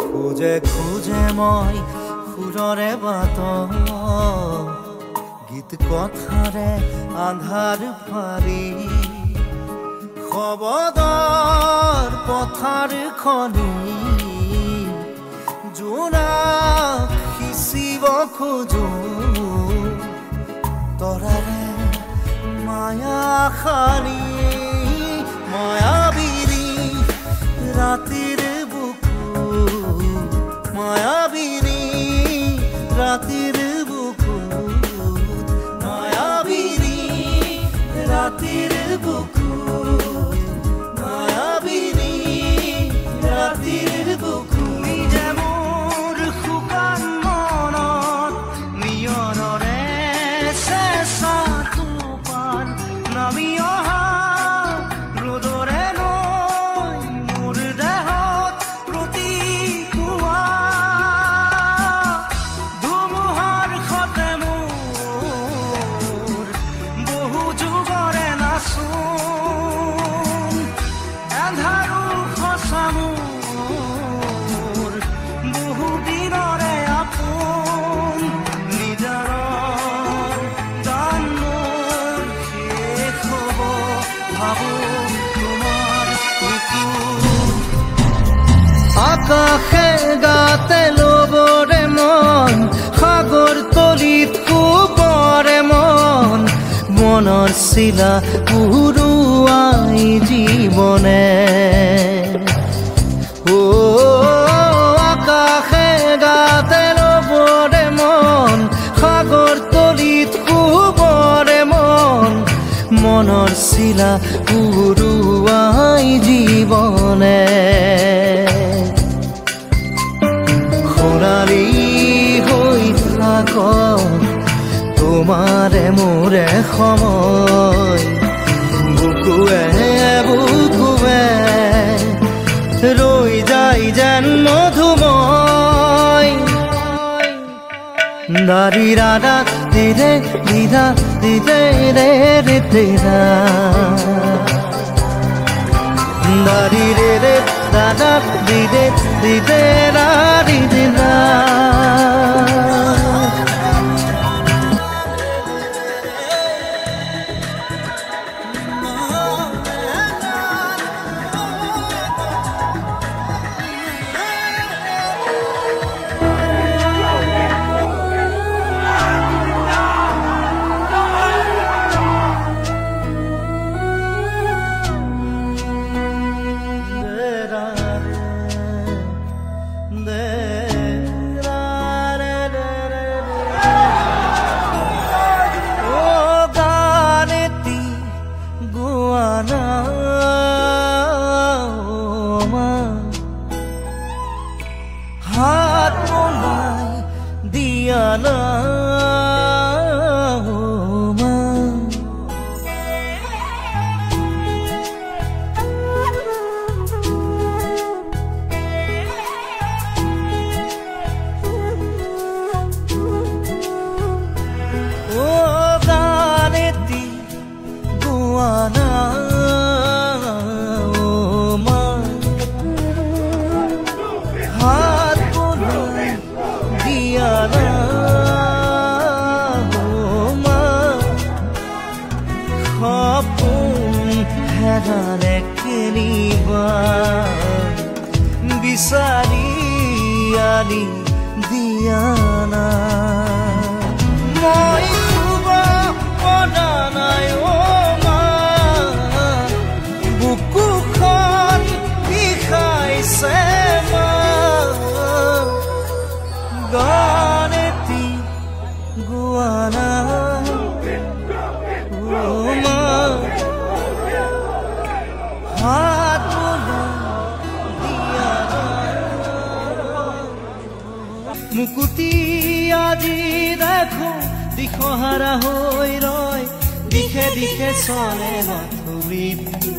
খোজে খোজে মই সুৰৰে বাট গীত কথাৰে আন্ধাৰ ফাৰি খবদৰ পথাৰ খনি জোনাক সিঁচিব খোজো তৰাৰে মায়া খানি মায়াবিনী ৰাতিৰ বুকু মায়াবিনী ৰাতিৰ বুকু মায়াবিনী ৰাতিৰ বুকু মায়াবিনী ৰাতিৰ বুকু নিজে মোৰ শুকান মনত নিয়ৰৰে চেঁচা টোপান নামি অহা ৰ'দৰে নৈ মোৰ দেহত প্ৰতিকুৱা ধুমুহাৰ সতে মোৰ বহু যুগৰে নাচোন এন্ধাৰো সঁচা মোৰ বহু দিনৰে আপোন নিজাৰৰ গান মোৰ শেষ হ'ব ভাবো তোমাৰ আকাশে গাতে ল'বৰে মন সাগৰ তলিত কোবৰে মন মনৰ চিলা উৰুৱাই জীৱনে ও আকাশে গাতে ল'বৰে মন সাগৰ তলিত কোবৰে মন মনৰ চিলা উৰুৱাই জীৱনে সোণালী হৈ থাক তোমাৰে মোৰে সময় বুকুৱে বুকুৱে ৰৈ যায় যেন মধুময় দাৰি ৰাধা দিদে দিদা দিদে ৰে ৰে দিদা দাৰি ৰে ৰে দাদা দিদে দিদে ৰা দিদা হাত মোলাই দিয়া না ও গানেতি গুয়ানা হেৰালে কেনিবা বিচাৰি আনি দিয়া না মই শুব পৰা নাই অ মা বুকুখন বিষাইছে মা গানেতি গোৱানা মুকুতি আজি দেখো দিশহাৰা হৈ ৰয় দিশে দিশে চলে মাথো মৃত্যু